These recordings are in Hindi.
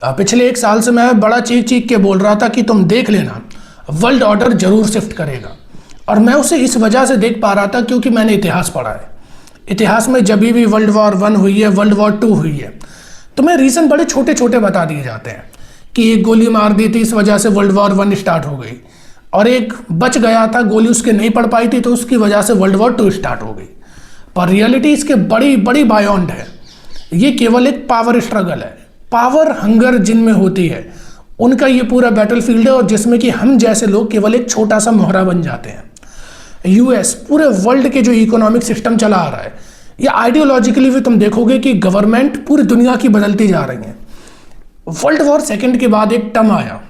पिछले एक साल से मैं बड़ा चीख चीख के बोल रहा था कि तुम देख लेना, वर्ल्ड ऑर्डर जरूर शिफ्ट करेगा। और मैं उसे इस वजह से देख पा रहा था क्योंकि मैंने इतिहास पढ़ा है। इतिहास में जब भी वर्ल्ड वॉर 1 हुई है, वर्ल्ड वॉर 2 हुई है, तो मैं रीज़न बड़े छोटे छोटे बता दिए जाते हैं कि एक गोली मार दी थी, इस वजह से वर्ल्ड वॉर 1 स्टार्ट हो गई, और एक बच गया था, गोली उसके नहीं पड़ पाई थी तो उसकी वजह से वर्ल्ड वॉर 2 स्टार्ट हो गई। पर रियलिटी इसके बड़ी बड़ी बायोंड है। ये केवल एक पावर स्ट्रगल है। पावर हंगर जिनमें होती है उनका ये पूरा बैटलफील्ड है, और जिसमें कि हम जैसे लोग केवल एक छोटा सा मोहरा बन जाते हैं। यूएस पूरे वर्ल्ड के जो इकोनॉमिक सिस्टम चला आ रहा है, या आइडियोलॉजिकली भी तुम देखोगे कि गवर्नमेंट पूरी दुनिया की बदलती जा रही है। वर्ल्ड वॉर सेकेंड के बाद एक टर्म आया,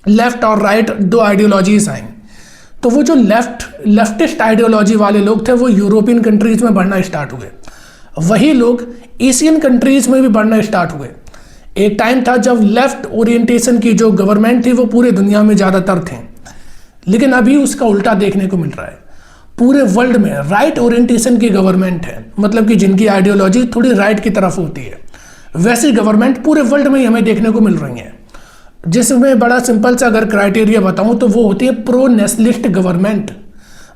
लेफ्ट और राइट, दो आइडियोलॉजीज आई। तो वो जो लेफ्टिस्ट आइडियोलॉजी वाले लोग थे वो यूरोपियन कंट्रीज में बढ़ना स्टार्ट हुए, वही लोग एशियन कंट्रीज में भी बढ़ना स्टार्ट हुए। एक टाइम था जब लेफ्ट ओरिएंटेशन की जो गवर्नमेंट थी वो पूरे दुनिया में ज़्यादातर थे, लेकिन अभी उसका उल्टा देखने को मिल रहा है। पूरे वर्ल्ड में राइट ओरिएंटेशन की गवर्नमेंट है, मतलब कि जिनकी आइडियोलॉजी थोड़ी राइट की तरफ होती है, वैसी गवर्नमेंट पूरे वर्ल्ड में ही हमें देखने को मिल रही है। जिसमें बड़ा सिंपल सा अगर क्राइटेरिया बताऊं तो वो होती है प्रो नेशनलिस्ट गवर्नमेंट,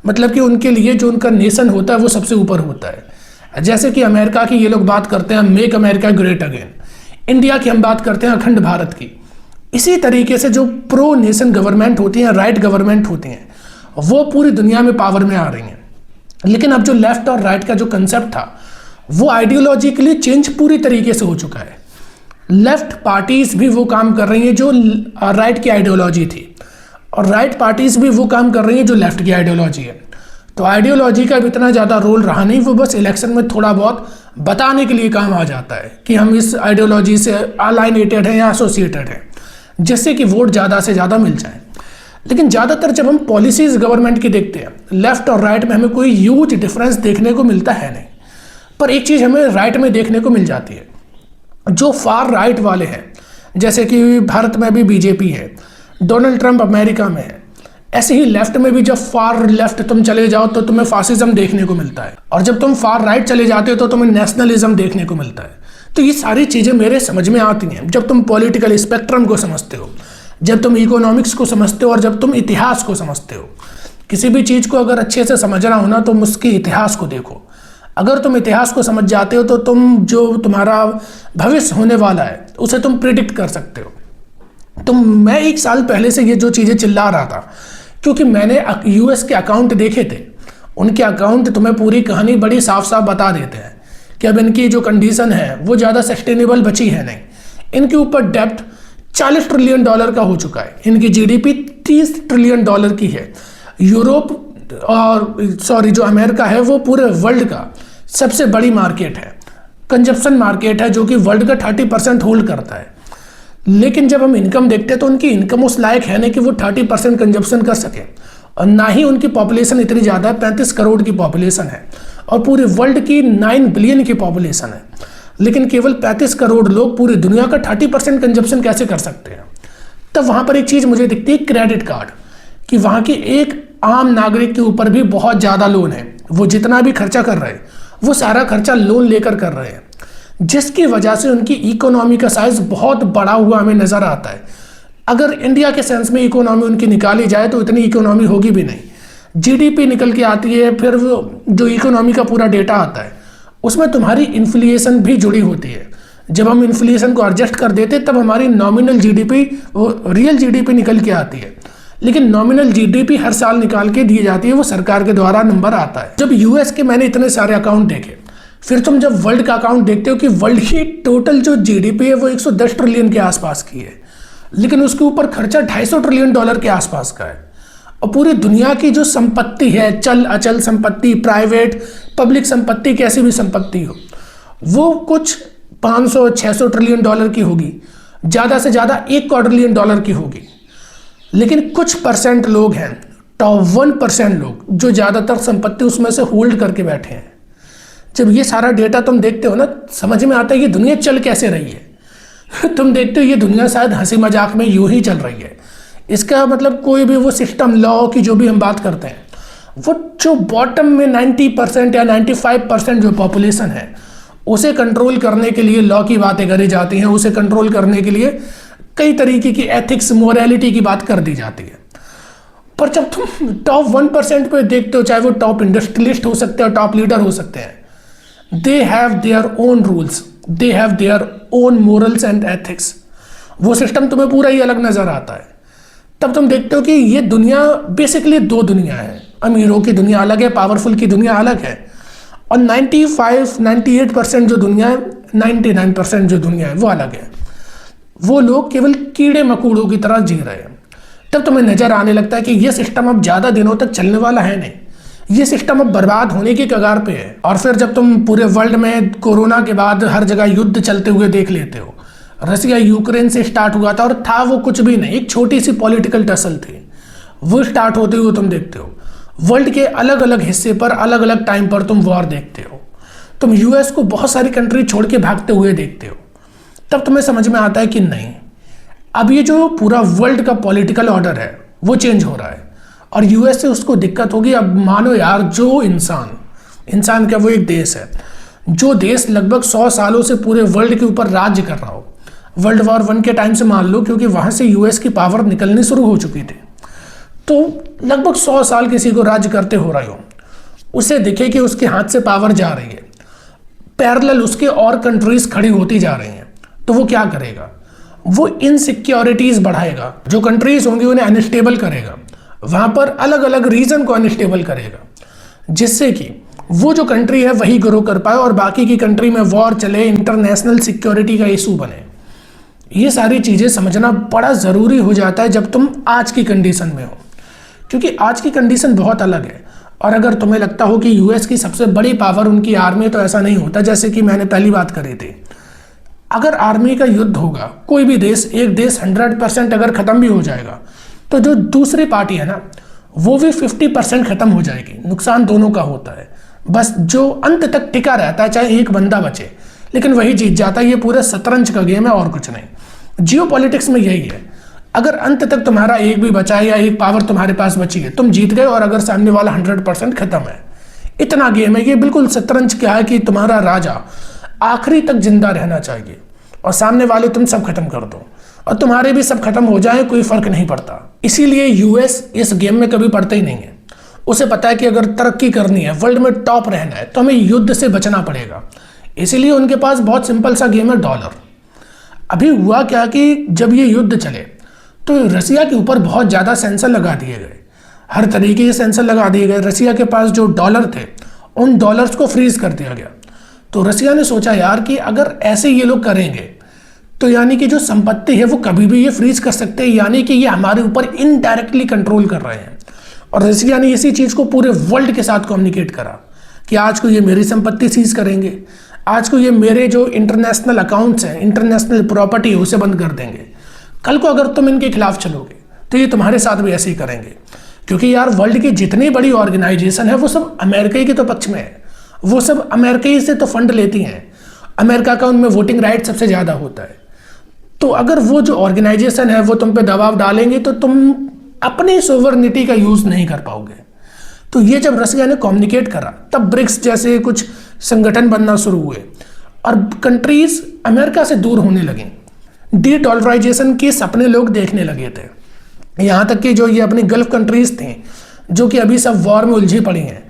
मतलब कि उनके लिए जो उनका नेशन होता है वो सबसे ऊपर होता है। जैसे कि अमेरिका की ये लोग बात करते हैं make America great again, India की हम बात करते हैं अखंड भारत की। इसी तरीके से जो प्रो नेशन गवर्नमेंट होती हैं, राइट गवर्नमेंट होती हैं, वो पूरी दुनिया में पावर में आ रही हैं। लेकिन अब जो लेफ्ट और राइट का जो कंसेप्ट था वो आइडियोलॉजिकली चेंज पूरी तरीके से हो चुका है। लेफ्ट पार्टीज भी वो काम कर रही हैं जो राइट की आइडियोलॉजी थी, और राइट पार्टीज भी वो काम कर रही हैं जो लेफ्ट की आइडियोलॉजी है। तो आइडियोलॉजी का भी इतना ज़्यादा रोल रहा नहीं, वो बस इलेक्शन में थोड़ा बहुत बताने के लिए काम आ जाता है कि हम इस आइडियोलॉजी से अलाइनेटेड हैं या एसोसिएटेड हैं, जिससे कि वोट ज़्यादा से ज़्यादा मिल जाए। लेकिन ज़्यादातर जब हम पॉलिसीज़ गवर्नमेंट की देखते हैं, लेफ्ट और राइट में हमें कोई ह्यूज डिफरेंस देखने को मिलता है नहीं। पर एक चीज़ हमें राइट में देखने को मिल जाती है, जो फार राइट वाले हैं, जैसे कि भारत में भी बीजेपी है, डोनाल्ड ट्रंप अमेरिका में है, ऐसे ही लेफ्ट में भी जब फार लेफ्ट तुम चले जाओ तो तुम्हें फासिज्म देखने को मिलता है, और जब तुम फार राइट चले जाते हो तो तुम्हें नेशनलिज्म देखने को मिलता है। तो ये सारी चीज़ें मेरे समझ में आती हैं जब तुम पॉलिटिकल स्पेक्ट्रम को समझते हो, जब तुम इकोनॉमिक्स को समझते हो, और जब तुम इतिहास को समझते हो। किसी भी चीज़ को अगर अच्छे से समझना हो ना तो उसके इतिहास को देखो। अगर तुम इतिहास को समझ जाते हो तो तुम जो तुम्हारा भविष्य होने वाला है उसे तुम प्रिडिक्ट कर सकते हो। तो मैं एक साल पहले से ये जो चीज़ें चिल्ला रहा था क्योंकि मैंने यूएस के अकाउंट देखे थे। उनके अकाउंट तुम्हें पूरी कहानी बड़ी साफ साफ बता देते हैं कि अब इनकी जो कंडीशन है वो ज़्यादा सस्टेनेबल बची है नहीं। इनके ऊपर डेप्ट $40 ट्रिलियन का हो चुका है, इनकी जीडीपी $30 ट्रिलियन की है। यूरोप और जो अमेरिका है वो पूरे वर्ल्ड का सबसे बड़ी मार्केट है, कंजप्शन मार्केट है, जो कि वर्ल्ड का 30% होल्ड करता है। लेकिन जब हम इनकम देखते हैं तो उनकी इनकम उस लायक है नहीं कि वो 30% कंजप्शन कर सके, और ना ही उनकी पॉपुलेशन इतनी ज़्यादा है, 35 करोड़ की पॉपुलेशन है, और पूरे वर्ल्ड की 9 बिलियन की पॉपुलेशन है। लेकिन केवल 35 करोड़ लोग पूरी दुनिया का 30% कंजप्शन कैसे कर सकते हैं? तब वहाँ पर एक चीज़ मुझे दिखती है, क्रेडिट कार्ड, कि वहाँ की एक आम नागरिक के ऊपर भी बहुत ज़्यादा लोन है। वो जितना भी खर्चा कर रहे हैं वो सारा खर्चा लोन लेकर कर रहे हैं, जिसकी वजह से उनकी इकोनॉमी का साइज बहुत बड़ा हुआ हमें नज़र आता है। अगर इंडिया के सेंस में इकोनॉमी उनकी निकाली जाए तो इतनी इकोनॉमी होगी भी नहीं। जीडीपी निकल के आती है, फिर वो जो इकोनॉमी का पूरा डेटा आता है उसमें तुम्हारी इन्फ्लेशन भी जुड़ी होती है। जब हम इन्फ्लेशन को एडजस्ट कर देते तब हमारी नॉमिनल जीडीपी वो रियल जीडीपी निकल के आती है। लेकिन नॉमिनल जीडीपी हर साल निकाल के दी जाती है, वो सरकार के द्वारा नंबर आता है। जब यूएस के मैंने इतने सारे अकाउंट देखे, फिर तुम जब वर्ल्ड का अकाउंट देखते हो कि वर्ल्ड की टोटल जो जीडीपी है वो 110 ट्रिलियन के आसपास की है, लेकिन उसके ऊपर खर्चा $250 ट्रिलियन के आसपास का है। और पूरी दुनिया की जो संपत्ति है, चल अचल संपत्ति, प्राइवेट पब्लिक संपत्ति, कैसी भी संपत्ति हो, वो कुछ $500-600 ट्रिलियन की होगी, ज़्यादा से ज़्यादा $1 क्वाड्रिलियन की होगी। लेकिन कुछ परसेंट लोग हैं, टॉप 1% लोग, जो ज़्यादातर संपत्ति उसमें से होल्ड करके बैठे हैं। जब ये सारा डेटा तुम देखते हो ना, समझ में आता है ये दुनिया चल कैसे रही है। तुम देखते हो ये दुनिया शायद हंसी मजाक में यूं ही चल रही है। इसका मतलब कोई भी वो सिस्टम लॉ की जो भी हम बात करते हैं, वो जो बॉटम में 90% या 95% जो पॉपुलेशन है उसे कंट्रोल करने के लिए लॉ की बातें करी जाती हैं, उसे कंट्रोल करने के लिए कई तरीके की एथिक्स मोरालिटी की बात कर दी जाती है। पर जब तुम टॉप 1% पे देखते हो, चाहे वो टॉप इंडस्ट्रियलिस्ट हो सकते हैं, टॉप लीडर हो सकते हैं, they have their own rules, they have their own morals and ethics. वो सिस्टम तुम्हें पूरा ही अलग नजर आता है। तब तुम देखते हो कि ये दुनिया बेसिकली दो दुनिया है, अमीरों की दुनिया अलग है, पावरफुल की दुनिया अलग है, और 95-98% जो दुनिया है, 99% जो दुनिया है वो अलग है। वो लोग केवल कीड़े मकोड़ों की तरह जी रहे हैं। तब तुम्हें नजर आने लगता है कि ये सिस्टम अब ज़्यादा दिनों तक चलने वाला है नहीं, ये सिस्टम अब बर्बाद होने की कगार पे है। और फिर जब तुम पूरे वर्ल्ड में कोरोना के बाद हर जगह युद्ध चलते हुए देख लेते हो, रसिया यूक्रेन से स्टार्ट हुआ था और था वो कुछ भी नहीं, एक छोटी सी पॉलिटिकल टसल थी। वो स्टार्ट होते हुए तुम देखते हो वर्ल्ड के अलग अलग हिस्से पर अलग अलग टाइम पर तुम वॉर देखते हो। तुम यूएस को बहुत सारी कंट्री छोड़ के भागते हुए देखते हो। तब तुम्हें समझ में आता है कि नहीं, अब ये जो पूरा वर्ल्ड का पॉलिटिकल ऑर्डर है वो चेंज हो रहा है और यूएस से उसको दिक्कत होगी। अब मानो यार, जो इंसान क्या, वो एक देश है, जो देश लगभग 100 सालों से पूरे वर्ल्ड के ऊपर राज्य कर रहा हो, वर्ल्ड वॉर 1 के टाइम से मान लो, क्योंकि वहां से यूएस की पावर निकलनी शुरू हो चुकी थी, तो लगभग 100 साल किसी को राज्य करते हो रहे हो, उसे दिखे कि उसके हाथ से पावर जा रही है, पैरेलल उसके और कंट्रीज खड़ी होती जा रही हैं, तो वो क्या करेगा? वो इनसिक्योरिटीज बढ़ाएगा, जो कंट्रीज होंगी उन्हें अनस्टेबल करेगा, वहां पर अलग अलग रीजन को अनस्टेबल करेगा, जिससे कि वो जो कंट्री है वही ग्रो कर पाए और बाकी की कंट्री में वॉर चले, इंटरनेशनल सिक्योरिटी का इशू बने। ये सारी चीजें समझना बड़ा जरूरी हो जाता है जब तुम आज की कंडीशन में हो, क्योंकि आज की कंडीशन बहुत अलग है। और अगर तुम्हें लगता हो कि यूएस की सबसे बड़ी पावर उनकी आर्मी, तो ऐसा नहीं होता। जैसे कि मैंने पहली बात करी थी, अगर आर्मी का युद्ध होगा, कोई भी देश, एक देश 100% अगर खत्म भी हो जाएगा, तो जो दूसरी पार्टी है ना, वो भी 50% खत्म हो जाएगी। नुकसान दोनों का होता है, बस जो अंत तक टिका रहता है, चाहे एक बंदा बचे, लेकिन वही जीत जाता है। ये पूरा शतरंज का गेम है और कुछ नहीं। जियोपॉलिटिक्स में यही है, अगर अंत तक तुम्हारा एक भी बचा है या एक पावर तुम्हारे पास बची है, तुम जीत गए, और अगर सामने वाला 100% खत्म है, इतना गेम है ये। बिल्कुल शतरंज क्या है कि तुम्हारा राजा आखिरी तक जिंदा रहना चाहिए और सामने वाले तुम सब खत्म कर दो, और तुम्हारे भी सब खत्म हो जाए, कोई फर्क नहीं पड़ता। इसीलिए यूएस इस गेम में कभी पड़ता ही नहीं है। उसे पता है कि अगर तरक्की करनी है, वर्ल्ड में टॉप रहना है, तो हमें युद्ध से बचना पड़ेगा। इसीलिए उनके पास बहुत सिंपल सा गेम है, डॉलर। अभी हुआ क्या कि जब ये युद्ध चले तो रसिया के ऊपर बहुत ज़्यादा सेंसर लगा दिए गए, हर तरीके के सेंसर लगा दिए गए। रसिया के पास जो डॉलर थे, उन डॉलर्स को फ्रीज कर दिया गया। तो रसिया ने सोचा यार कि अगर ऐसे ये लोग करेंगे तो यानी कि जो संपत्ति है वो कभी भी ये फ्रीज कर सकते हैं, यानी कि ये हमारे ऊपर इनडायरेक्टली कंट्रोल कर रहे हैं। और रसिया ने इसी चीज़ को पूरे वर्ल्ड के साथ कम्युनिकेट करा कि आज को ये मेरी संपत्ति सीज करेंगे, आज को ये मेरे जो इंटरनेशनल अकाउंट्स हैं, इंटरनेशनल प्रॉपर्टी है, उसे बंद कर देंगे। कल को अगर तुम इनके खिलाफ चलोगे तो ये तुम्हारे साथ भी ऐसे ही करेंगे, क्योंकि यार वर्ल्ड की जितनी बड़ी ऑर्गेनाइजेशन है वो सब अमेरिका ही के तो पक्ष में है, वो सब अमेरिका ही से तो फंड लेती हैं। अमेरिका का उनमें वोटिंग राइट सबसे ज़्यादा होता है। तो अगर वो जो ऑर्गेनाइजेशन है वो तुम पे दबाव डालेंगे तो तुम अपनी सोवरेनिटी का यूज़ नहीं कर पाओगे। तो ये जब रसिया ने कम्युनिकेट करा, तब ब्रिक्स जैसे कुछ संगठन बनना शुरू हुए और कंट्रीज अमेरिका से दूर होने लगी। डी डॉलराइजेशन के सपने लोग देखने लगे थे। यहाँ तक कि जो ये अपनी गल्फ कंट्रीज थी, जो कि अभी सब वॉर में उलझी पड़ी हैं,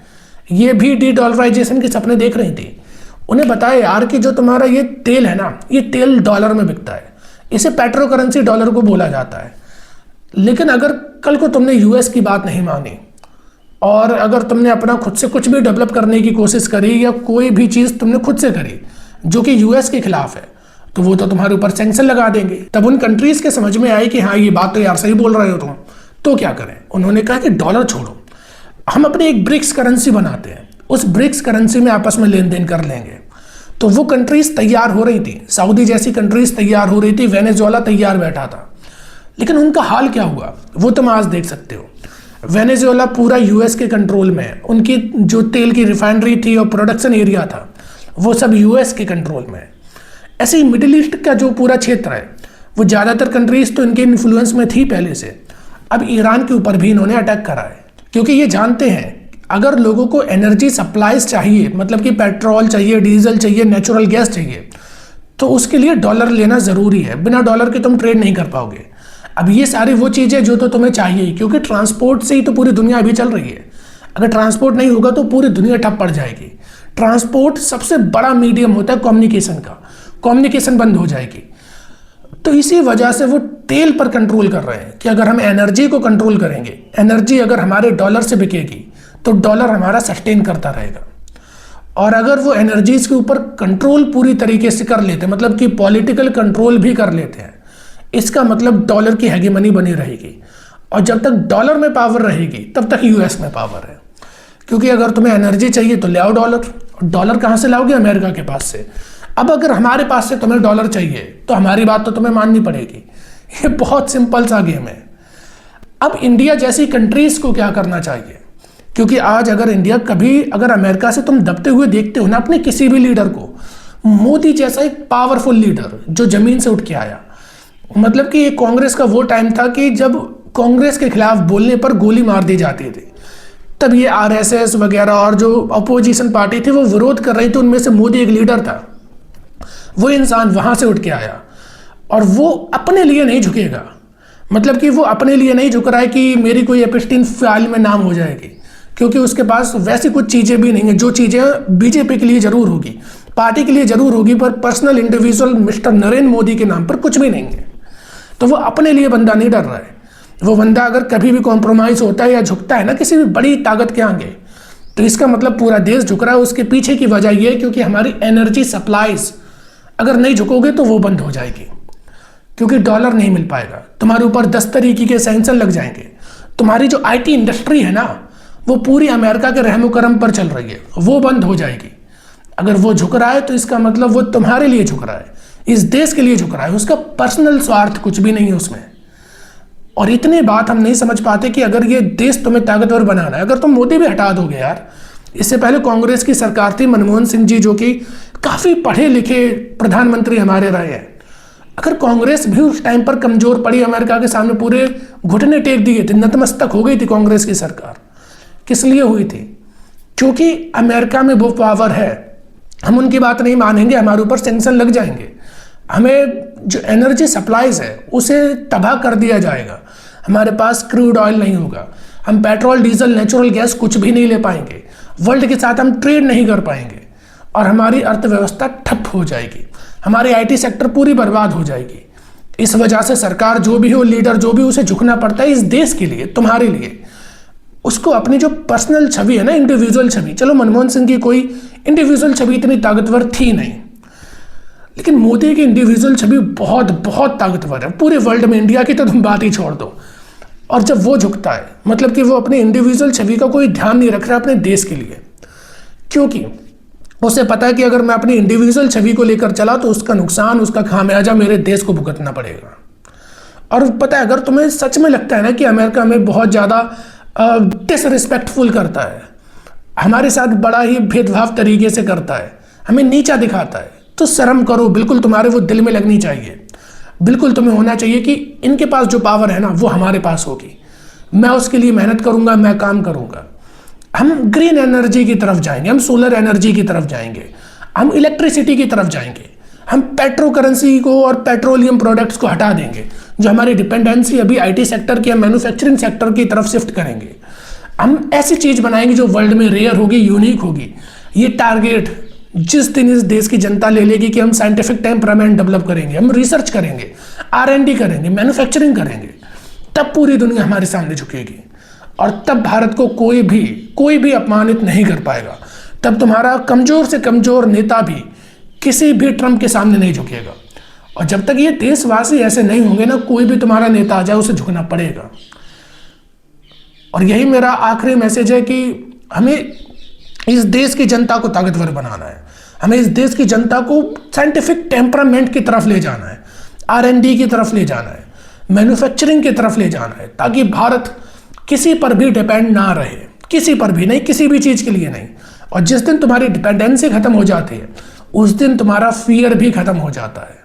ये भी डी डॉलराइजेशन के सपने देख रही थी। उन्हें बताया यार कि जो तुम्हारा ये तेल है ना, ये तेल डॉलर में बिकता है, इसे पेट्रो करेंसी डॉलर को बोला जाता है। लेकिन अगर कल को तुमने यूएस की बात नहीं मानी और अगर तुमने अपना खुद से कुछ भी डेवलप करने की कोशिश करी या कोई भी चीज़ तुमने खुद से करी जो कि यूएस के खिलाफ है, तो वो तो तुम्हारे ऊपर सैंक्शन लगा देंगे। तब उन कंट्रीज के समझ में आई कि हाँ, ये बात तो यार सही बोल रहे हो तुम, तो क्या करें। उन्होंने कहा कि डॉलर छोड़ो, हम अपने एक ब्रिक्स करेंसी बनाते हैं, उस ब्रिक्स करेंसी में आपस में लेन देन कर लेंगे। तो वो कंट्रीज तैयार हो रही थी, सऊदी जैसी कंट्रीज तैयार हो रही थी, वेनेजुएला तैयार बैठा था। लेकिन उनका हाल क्या हुआ वो तुम आज देख सकते हो। वेनेजुएला पूरा यूएस के कंट्रोल में है, उनकी जो तेल की रिफाइनरी थी और प्रोडक्शन एरिया था वो सब यूएस के कंट्रोल में है। ऐसे ही मिडिल ईस्ट का जो पूरा क्षेत्र है वो ज़्यादातर कंट्रीज तो इनके इन्फ्लुएंस में थी पहले से। अब ईरान के ऊपर भी इन्होंने अटैक करा है, क्योंकि ये जानते हैं अगर लोगों को एनर्जी सप्लाईज चाहिए, मतलब कि पेट्रोल चाहिए, डीजल चाहिए, नेचुरल गैस चाहिए, तो उसके लिए डॉलर लेना ज़रूरी है। बिना डॉलर के तुम ट्रेड नहीं कर पाओगे। अब ये सारी वो चीज़ें जो तो तुम्हें चाहिए, क्योंकि ट्रांसपोर्ट से ही तो पूरी दुनिया अभी चल रही है। अगर ट्रांसपोर्ट नहीं होगा तो पूरी दुनिया ठप पड़ जाएगी। ट्रांसपोर्ट सबसे बड़ा मीडियम होता है कम्युनिकेशन का, कम्युनिकेशन बंद हो जाएगी। तो इसी वजह से वो तेल पर कंट्रोल कर रहे हैं कि अगर हम एनर्जी को कंट्रोल करेंगे, एनर्जी अगर हमारे डॉलर से बिकेगी तो डॉलर हमारा सस्टेन करता रहेगा। और अगर वो एनर्जीज के ऊपर कंट्रोल पूरी तरीके से कर लेते हैं, मतलब कि पॉलिटिकल कंट्रोल भी कर लेते हैं, इसका मतलब डॉलर की हेगेमनी बनी रहेगी। और जब तक डॉलर में पावर रहेगी तब तक यूएस में पावर है। क्योंकि अगर तुम्हें एनर्जी चाहिए तो ले आओ डॉलर, डॉलर कहाँ से लाओगे? अमेरिका के पास से। अब अगर हमारे पास से तुम्हें डॉलर चाहिए तो हमारी बात तो तुम्हें माननी पड़ेगी। ये बहुत सिंपल सा गेम है। अब इंडिया जैसी कंट्रीज को क्या करना चाहिए? क्योंकि आज अगर इंडिया कभी, अगर अमेरिका से तुम दबते हुए देखते हो ना अपने किसी भी लीडर को, मोदी जैसा एक पावरफुल लीडर जो जमीन से उठ के आया, मतलब कि ये कांग्रेस का वो टाइम था कि जब कांग्रेस के खिलाफ बोलने पर गोली मार दी जाती थी, तब ये आरएसएस वगैरह और जो अपोजिशन पार्टी थी वो विरोध कर रही थी, उनमें से मोदी एक लीडर था। वो इंसान वहां से उठ के आया और वो अपने लिए नहीं झुकेगा, मतलब कि वो अपने लिए नहीं झुक रहा है कि मेरी कोई एपिस्टीन फाइल में नाम हो जाएगी, क्योंकि उसके पास वैसी कुछ चीजें भी नहीं है जो चीजें बीजेपी के लिए जरूर होगी, पार्टी के लिए जरूर होगी, पर personal individual mister Narendra Modi के नाम पर कुछ भी नहीं है। तो वो अपने लिए बंदा नहीं डर रहा है। वो बंदा अगर कभी भी कॉम्प्रोमाइज होता है या झुकता है ना किसी भी बड़ी ताकत के आगे, तो इसका मतलब पूरा देश झुक रहा है। उसके पीछे की वजह यह है क्योंकि हमारी एनर्जी सप्लाईज अगर नहीं झुकोगे तो वो बंद हो जाएगी, क्योंकि डॉलर नहीं मिल पाएगा। तुम्हारे ऊपर 10 तरीके के सैंक्शन लग जाएंगे। तुम्हारी जो आईटी इंडस्ट्री है ना, वो पूरी अमेरिका के रहमो करम पर चल रही है, वो बंद हो जाएगी। अगर वो झुक रहा है तो इसका मतलब वो तुम्हारे लिए झुक रहा है, इस देश के लिए झुक रहा है, उसका पर्सनल स्वार्थ कुछ भी नहीं है उसमें। और इतनी बात हम नहीं समझ पाते कि अगर ये देश तुम्हें ताकतवर बनाना है, अगर तुम मोदी भी हटा दोगे यार। इससे पहले कांग्रेस की सरकार थी, मनमोहन सिंह जी जो कि काफी पढ़े लिखे प्रधानमंत्री हमारे रहे हैं। अगर कांग्रेस भी उस टाइम पर कमजोर पड़ी, अमेरिका के सामने पूरे घुटने टेक दिए थे, नतमस्तक हो गई थी कांग्रेस की सरकार। किस लिए हुई थी? क्योंकि अमेरिका में वो पावर है, हम उनकी बात नहीं मानेंगे, हमारे ऊपर सैंक्शन लग जाएंगे, हमें जो एनर्जी सप्लाईज है उसे तबाह कर दिया जाएगा, हमारे पास क्रूड ऑयल नहीं होगा, हम पेट्रोल डीजल नेचुरल गैस कुछ भी नहीं ले पाएंगे, वर्ल्ड के साथ हम ट्रेड नहीं कर पाएंगे और हमारी अर्थव्यवस्था ठप हो जाएगी, हमारी आईटी सेक्टर पूरी बर्बाद हो जाएगी। इस वजह से सरकार जो भी हो, लीडर जो भी, उसे झुकना पड़ता है इस देश के लिए, तुम्हारे लिए। उसको अपनी जो पर्सनल छवि है ना, इंडिविजुअल छवि, चलो मनमोहन सिंह की कोई इंडिविजुअल छवि इतनी ताकतवर थी नहीं, लेकिन मोदी की इंडिविजुअल छवि बहुत बहुत ताकतवर है पूरे वर्ल्ड में। इंडिया की तो तुम बात ही छोड़ दो। और जब वो झुकता है, मतलब कि वो अपनी इंडिविजुअल छवि का कोई ध्यान नहीं रख रहा अपने देश के लिए, क्योंकि उसे पता है कि अगर मैं अपनी इंडिविजुअल छवि को लेकर चला तो उसका नुकसान, उसका खामियाजा मेरे देश को भुगतना पड़ेगा। और पता है, अगर तुम्हें सच में लगता है ना कि अमेरिका में बहुत ज़्यादा डिसरिस्पेक्टफुल करता है, हमारे साथ बड़ा ही भेदभाव तरीके से करता है, हमें नीचा दिखाता है, तो शर्म करो। बिल्कुल तुम्हारे वो दिल में लगनी चाहिए। बिल्कुल तुम्हें होना चाहिए कि इनके पास जो पावर है ना वो हमारे पास होगी, मैं उसके लिए मेहनत करूंगा, मैं काम करूंगा। हम ग्रीन एनर्जी की तरफ जाएंगे, हम सोलर एनर्जी की तरफ जाएंगे, हम इलेक्ट्रिसिटी की तरफ जाएंगे, हम पेट्रो करेंसी को और पेट्रोलियम प्रोडक्ट्स को हटा देंगे, जो हमारी डिपेंडेंसी अभी आईटी सेक्टर की, मैन्युफैक्चरिंग सेक्टर की तरफ शिफ्ट करेंगे। हम ऐसी चीज बनाएंगे जो वर्ल्ड में रेयर होगी, यूनिक होगी। ये टारगेट जिस दिन इस देश की जनता ले लेगी कि हम साइंटिफिक टेम्परामेंट डेवलप करेंगे, हम रिसर्च करेंगे, R&D करेंगे, मैन्युफैक्चरिंग करेंगे, तब पूरी दुनिया हमारे सामने झुकेगी और तब भारत को कोई भी अपमानित नहीं कर पाएगा। तब तुम्हारा कमजोर से कमजोर नेता भी किसी भी ट्रम्प के सामने नहीं झुकेगा। और जब तक ये देशवासी ऐसे नहीं होंगे ना, कोई भी तुम्हारा नेता आ जाए उसे झुकना पड़ेगा। और यही मेरा आखिरी मैसेज है कि हमें इस देश की जनता को ताकतवर बनाना है, हमें इस देश की जनता को साइंटिफिक टेम्परामेंट की तरफ ले जाना है, R&D की तरफ ले जाना है, मैन्युफैक्चरिंग की तरफ ले जाना है, ताकि भारत किसी पर भी डिपेंड ना रहे, किसी पर भी नहीं, किसी भी चीज के लिए नहीं। और जिस दिन तुम्हारी डिपेंडेंसी खत्म हो जाती है उस दिन तुम्हारा फियर भी खत्म हो जाता है।